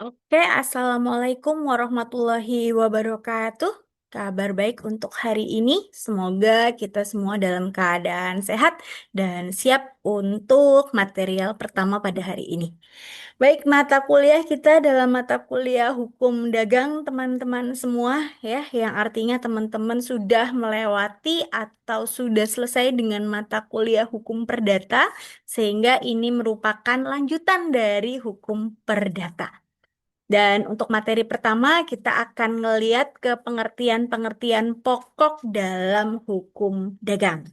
Oke, Assalamualaikum warahmatullahi wabarakatuh. Kabar baik untuk hari ini. Semoga kita semua dalam keadaan sehat dan siap untuk material pertama pada hari ini. Baik, mata kuliah kita dalam mata kuliah hukum dagang teman-teman semua ya, yang artinya teman-teman sudah melewati atau sudah selesai dengan mata kuliah hukum perdata, sehingga ini merupakan lanjutan dari hukum perdata. Dan untuk materi pertama, kita akan ngeliat ke pengertian-pengertian pokok dalam hukum dagang.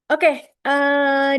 Oke,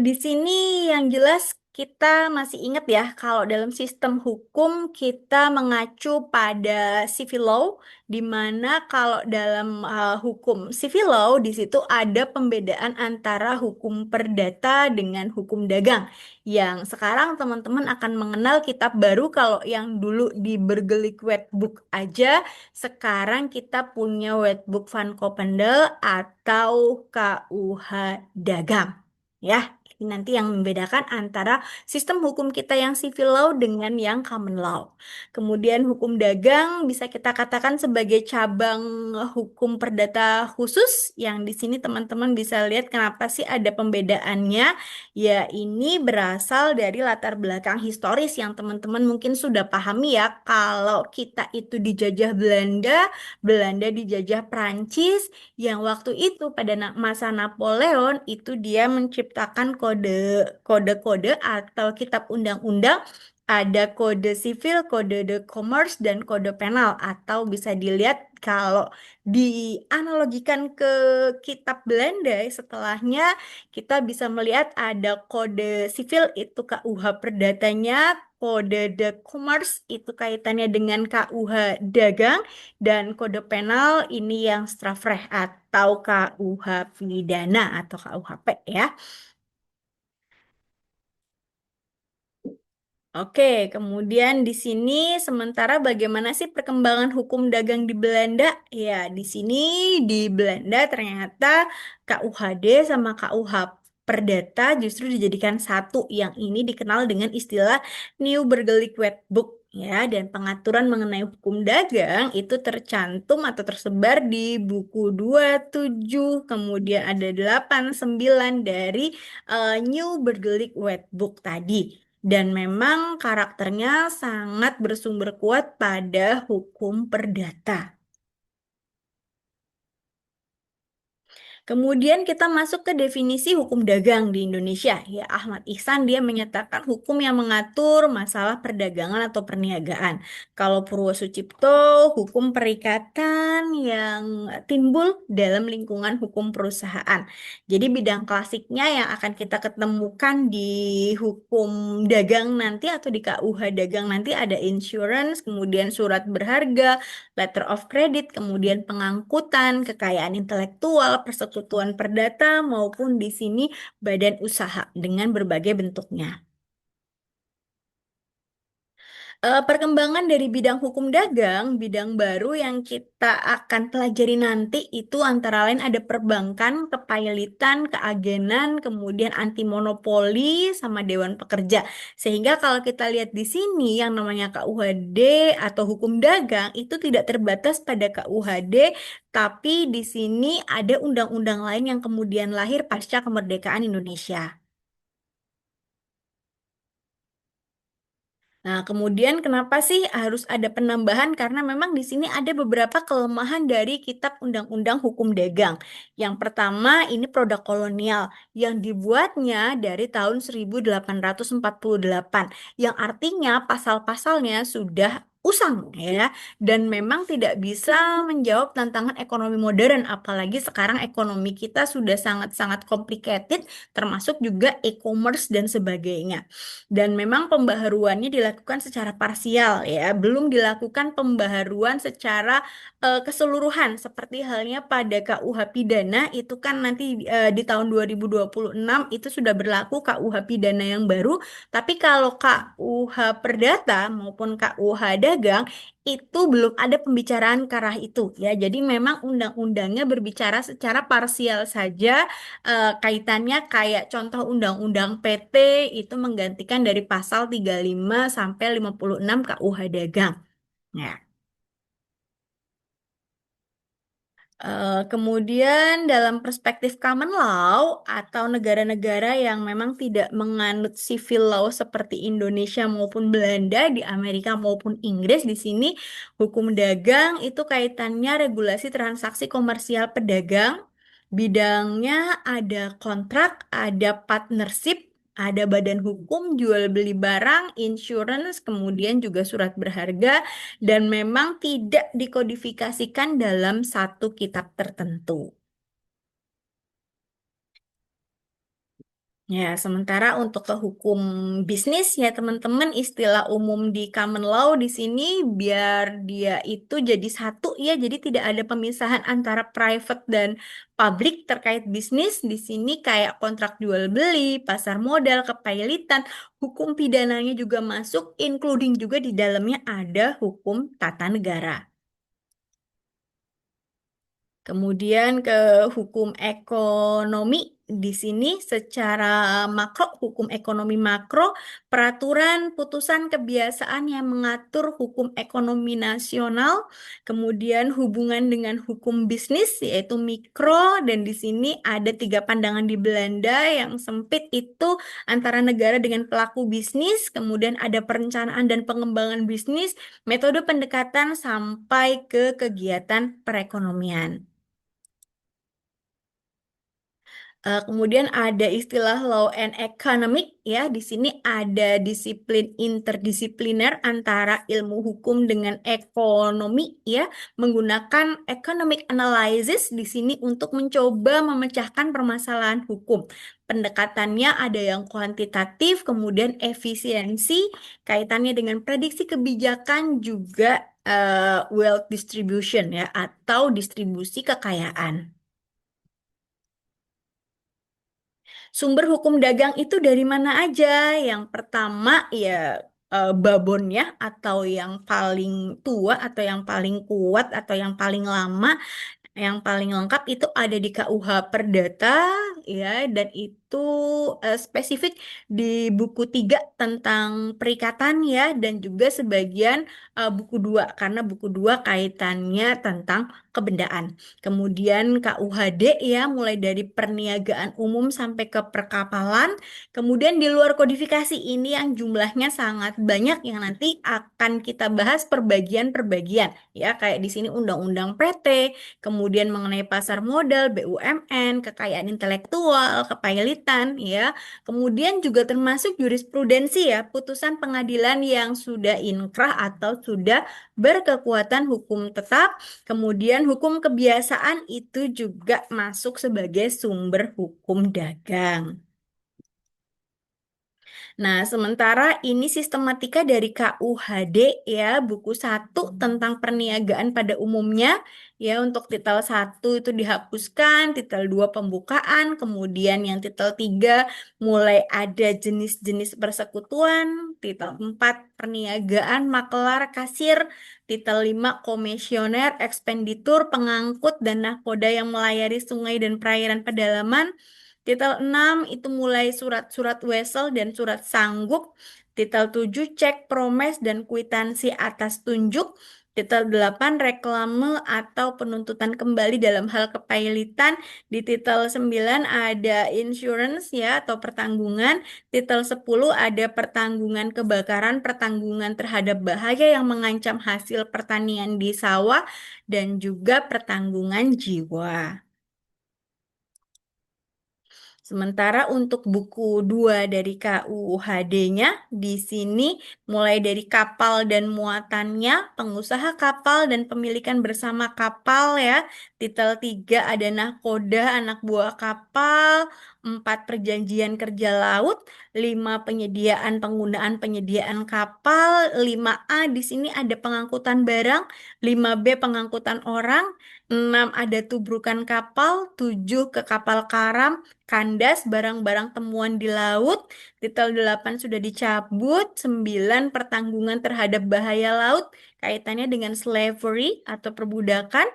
di sini yang jelas kita masih ingat ya, kalau dalam sistem hukum kita mengacu pada civil law, di mana kalau dalam hukum civil law di situ ada pembedaan antara hukum perdata dengan hukum dagang. Yang sekarang teman-teman akan mengenal kitab baru kalau yang dulu di Bergelik Wetboek aja, sekarang kita punya Wetboek van Coppendale atau KUH Dagang. Ya, ini nanti yang membedakan antara sistem hukum kita yang civil law dengan yang common law. Kemudian hukum dagang bisa kita katakan sebagai cabang hukum perdata khusus yang di sini teman-teman bisa lihat kenapa sih ada pembedaannya. Ya, ini berasal dari latar belakang historis yang teman-teman mungkin sudah pahami ya. Kalau kita itu dijajah Belanda, Belanda dijajah Prancis, yang waktu itu pada masa Napoleon itu dia menciptakan kode-kode atau kitab undang-undang, ada kode sivil, kode de commerce, dan kode penal, atau bisa dilihat kalau dianalogikan ke kitab Belanda setelahnya kita bisa melihat ada kode sivil itu KUH Perdatanya, kode de commerce itu kaitannya dengan KUH Dagang, dan kode penal ini yang Strafrecht atau KUH pidana atau KUHP ya. Oke, kemudian di sini sementara bagaimana sih perkembangan hukum dagang di Belanda? Ya, di sini di Belanda ternyata KUHD sama KUH Perdata justru dijadikan satu, yang ini dikenal dengan istilah New Burgerlijk Wetboek ya, dan pengaturan mengenai hukum dagang itu tercantum atau tersebar di buku 27, kemudian ada 8 9 dari New Burgerlijk Wetboek tadi. Dan memang karakternya sangat bersumber kuat pada hukum perdata. Kemudian kita masuk ke definisi hukum dagang di Indonesia. Ya, Ahmad Ihsan dia menyatakan hukum yang mengatur masalah perdagangan atau perniagaan. Kalau Purwosucipto, hukum perikatan yang timbul dalam lingkungan hukum perusahaan. Jadi bidang klasiknya yang akan kita ketemukan di hukum dagang nanti atau di KUH dagang nanti ada insurance, kemudian surat berharga, letter of credit, kemudian pengangkutan, kekayaan intelektual, persekutuan perdata, maupun di sini badan usaha dengan berbagai bentuknya. Perkembangan dari bidang hukum dagang, bidang baru yang kita akan pelajari nanti itu antara lain ada perbankan, kepaylitan, keagenan, kemudian anti monopoli, sama dewan pekerja. Sehingga kalau kita lihat di sini yang namanya KUHD atau hukum dagang itu tidak terbatas pada KUHD, tapi di sini ada undang-undang lain yang kemudian lahir pasca kemerdekaan Indonesia. Nah, kemudian kenapa sih harus ada penambahan? Karena memang di sini ada beberapa kelemahan dari Kitab Undang-Undang Hukum Dagang. Yang pertama, ini produk kolonial yang dibuatnya dari tahun 1848, yang artinya pasal-pasalnya sudah usang ya, dan memang tidak bisa menjawab tantangan ekonomi modern, apalagi sekarang ekonomi kita sudah sangat-sangat complicated, termasuk juga e-commerce dan sebagainya. Dan memang pembaharuannya dilakukan secara parsial ya, belum dilakukan pembaharuan secara keseluruhan seperti halnya pada KUH pidana itu kan nanti di tahun 2026 itu sudah berlaku KUH pidana yang baru, tapi kalau KUH perdata maupun KUH dagang itu belum ada pembicaraan ke arah itu ya. Jadi memang undang-undangnya berbicara secara parsial saja, kaitannya kayak contoh undang-undang PT itu menggantikan dari pasal 35 sampai 56 KUH Dagang. Ya. Kemudian dalam perspektif common law atau negara-negara yang memang tidak menganut civil law seperti Indonesia maupun Belanda di Amerika maupun Inggris di sini hukum dagang itu kaitannya regulasi transaksi komersial pedagang. Bidangnya ada kontrak, ada partnership, ada badan hukum, jual beli barang, insurance, kemudian juga surat berharga dan memang tidak dikodifikasikan dalam satu kitab tertentu. Ya, sementara untuk ke hukum bisnis ya teman-teman istilah umum di common law di sini biar dia itu jadi satu ya, jadi tidak ada pemisahan antara private dan public terkait bisnis. Di sini kayak kontrak jual beli, pasar modal, kepailitan, hukum pidananya juga masuk, including juga di dalamnya ada hukum tata negara. Kemudian ke hukum ekonomi di sini secara makro, hukum ekonomi makro, peraturan, putusan, kebiasaan yang mengatur hukum ekonomi nasional, kemudian hubungan dengan hukum bisnis yaitu mikro, dan di sini ada tiga pandangan di Belanda yang sempit itu antara negara dengan pelaku bisnis, kemudian ada perencanaan dan pengembangan bisnis, metode pendekatan sampai ke kegiatan perekonomian. Kemudian ada istilah law and economic ya. Di sini ada disiplin interdisipliner antara ilmu hukum dengan ekonomi ya, menggunakan economic analysis di sini untuk mencoba memecahkan permasalahan hukum. Pendekatannya ada yang kuantitatif, kemudian efisiensi, kaitannya dengan prediksi kebijakan juga wealth distribution ya atau distribusi kekayaan. Sumber hukum dagang itu dari mana aja? Yang pertama ya babonnya atau yang paling tua atau yang paling kuat atau yang paling lama yang paling lengkap itu ada di KUH Perdata ya dan itu spesifik di buku 3 tentang perikatan ya dan juga sebagian buku 2 karena buku 2 kaitannya tentang kebendaan. Kemudian KUHD ya mulai dari perniagaan umum sampai ke perkapalan. Kemudian di luar kodifikasi ini yang jumlahnya sangat banyak yang nanti akan kita bahas per bagian ya kayak di sini Undang-Undang PT, kemudian mengenai pasar modal, BUMN, kekayaan intelektual, kepailitan, ya. Kemudian juga termasuk jurisprudensi ya, putusan pengadilan yang sudah inkrah atau sudah berkekuatan hukum tetap. Kemudian hukum kebiasaan itu juga masuk sebagai sumber hukum dagang. Nah, sementara ini sistematika dari KUHD ya, buku satu tentang perniagaan pada umumnya. Ya, untuk titel satu itu dihapuskan, titel 2 pembukaan, kemudian yang titel 3 mulai ada jenis-jenis persekutuan, titel 4 perniagaan, makelar, kasir, titel 5 komisioner, ekspenditur, pengangkut, dan nahkoda yang melayari sungai dan perairan pedalaman. Titel 6 itu mulai surat-surat wesel dan surat sangguk. Titel 7 cek promes dan kwitansi atas tunjuk. Titel 8 reklame atau penuntutan kembali dalam hal kepailitan. Di titel 9 ada insurance ya atau pertanggungan. Titel 10 ada pertanggungan kebakaran, pertanggungan terhadap bahaya yang mengancam hasil pertanian di sawah dan juga pertanggungan jiwa. Sementara untuk buku 2 dari KUHD-nya, di sini mulai dari kapal dan muatannya, pengusaha kapal dan pemilikan bersama kapal ya. Titel 3 ada nahkoda, anak buah kapal, 4 perjanjian kerja laut, 5 penyediaan penggunaan penyediaan kapal, 5A di sini ada pengangkutan barang, 5B pengangkutan orang, 6 ada tubrukan kapal, 7 ke kapal karam, kandas, barang-barang temuan di laut, detail 8 sudah dicabut, 9 pertanggungan terhadap bahaya laut, kaitannya dengan slavery atau perbudakan,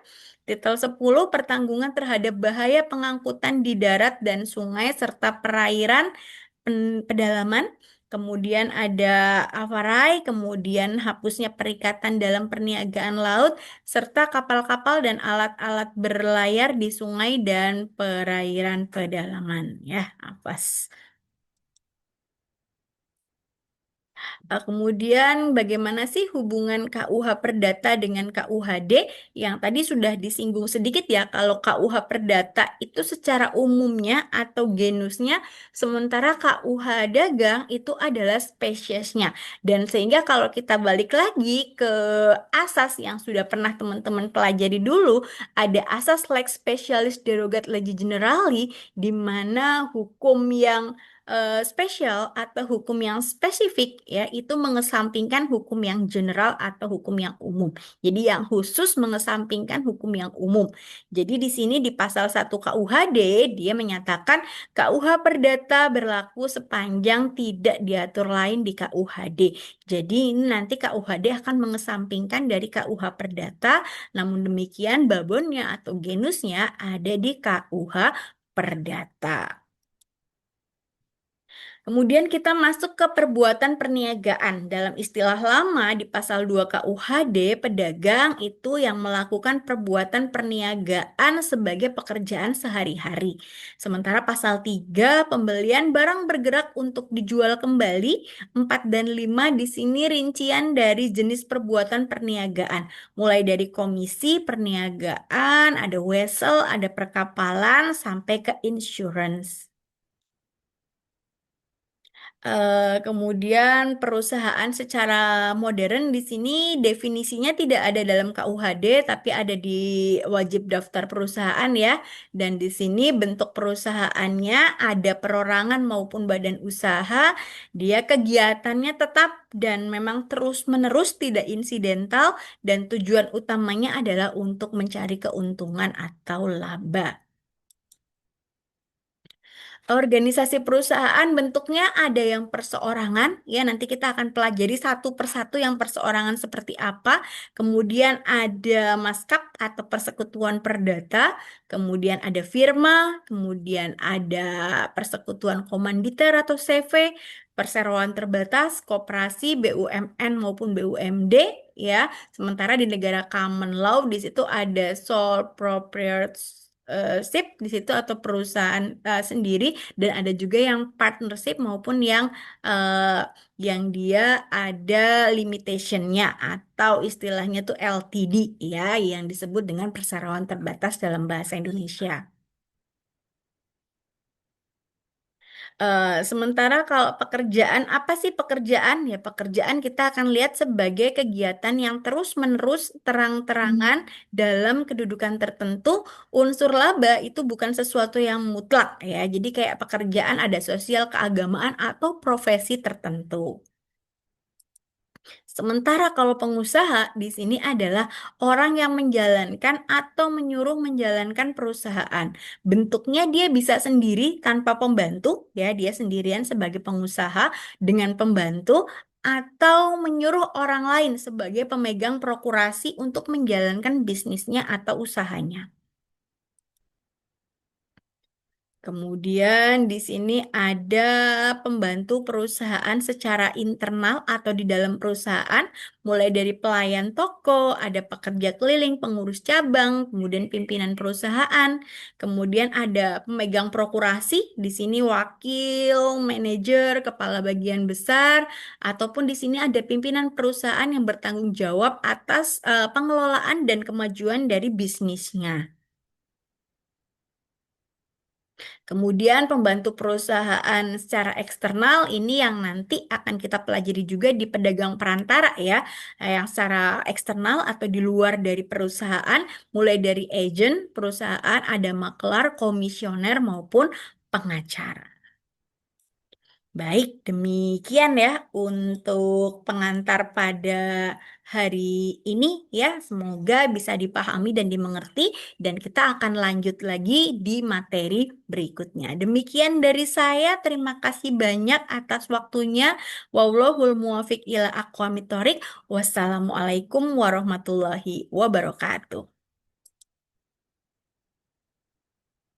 detail 10 pertanggungan terhadap bahaya pengangkutan di darat dan sungai serta perairan pedalaman. Kemudian ada awarai, kemudian hapusnya perikatan dalam perniagaan laut, serta kapal-kapal dan alat-alat berlayar di sungai dan perairan pedalaman. Ya, apas. Kemudian bagaimana sih hubungan KUH Perdata dengan KUHD yang tadi sudah disinggung sedikit ya, kalau KUH Perdata itu secara umumnya atau genusnya, sementara KUH Dagang itu adalah spesiesnya. Dan sehingga kalau kita balik lagi ke asas yang sudah pernah teman-teman pelajari dulu, ada asas lex specialis derogat legi generali, di mana hukum yang spesial atau hukum yang spesifik ya itu mengesampingkan hukum yang general atau hukum yang umum. Jadi yang khusus mengesampingkan hukum yang umum. Jadi di sini di pasal 1 KUHD dia menyatakan KUH Perdata berlaku sepanjang tidak diatur lain di KUHD. Jadi ini nanti KUHD akan mengesampingkan dari KUH Perdata, namun demikian babonnya atau genusnya ada di KUH Perdata. Kemudian kita masuk ke perbuatan perniagaan. Dalam istilah lama di pasal 2 KUHD, pedagang itu yang melakukan perbuatan perniagaan sebagai pekerjaan sehari-hari. Sementara pasal 3 pembelian barang bergerak untuk dijual kembali, 4 dan 5 di sini rincian dari jenis perbuatan perniagaan. Mulai dari komisi perniagaan, ada wesel, ada perkapalan, sampai ke insurance. Kemudian perusahaan secara modern di sini definisinya tidak ada dalam KUHD tapi ada di wajib daftar perusahaan ya. Dan di sini bentuk perusahaannya ada perorangan maupun badan usaha. Dia kegiatannya tetap dan memang terus-menerus tidak insidental dan tujuan utamanya adalah untuk mencari keuntungan atau laba. Organisasi perusahaan bentuknya ada yang perseorangan, ya nanti kita akan pelajari satu persatu yang perseorangan seperti apa. Kemudian ada maskap atau persekutuan perdata, kemudian ada firma, kemudian ada persekutuan komanditer atau CV, perseroan terbatas, koperasi, BUMN maupun BUMD, ya. Sementara di negara common law di situ ada sole proprietorship di situ atau perusahaan sendiri dan ada juga yang partnership maupun yang dia ada limitationnya atau istilahnya tuh LTD ya yang disebut dengan perseroan terbatas dalam bahasa Indonesia. Sementara kalau pekerjaan, apa sih pekerjaan? Ya, pekerjaan kita akan lihat sebagai kegiatan yang terus-menerus terang-terangan dalam kedudukan tertentu. Unsur laba itu bukan sesuatu yang mutlak ya. Jadi kayak pekerjaan ada sosial, keagamaan, atau profesi tertentu. Sementara kalau pengusaha di sini adalah orang yang menjalankan atau menyuruh menjalankan perusahaan. Bentuknya dia bisa sendiri tanpa pembantu, ya dia sendirian sebagai pengusaha dengan pembantu atau menyuruh orang lain sebagai pemegang prokurasi untuk menjalankan bisnisnya atau usahanya. Kemudian di sini ada pembantu perusahaan secara internal atau di dalam perusahaan, mulai dari pelayan toko, ada pekerja keliling, pengurus cabang, kemudian pimpinan perusahaan, kemudian ada pemegang prokurasi, di sini wakil, manajer, kepala bagian besar, ataupun di sini ada pimpinan perusahaan yang bertanggung jawab atas pengelolaan dan kemajuan dari bisnisnya. Kemudian pembantu perusahaan secara eksternal ini yang nanti akan kita pelajari juga di pedagang perantara ya, yang secara eksternal atau di luar dari perusahaan, mulai dari agent perusahaan, ada maklar, komisioner maupun pengacara. Baik, demikian ya untuk pengantar pada hari ini ya. Semoga bisa dipahami dan dimengerti dan kita akan lanjut lagi di materi berikutnya. Demikian dari saya, terima kasih banyak atas waktunya. Wallahul muwafiq ila aqwamit thoriq. Wassalamualaikum warahmatullahi wabarakatuh.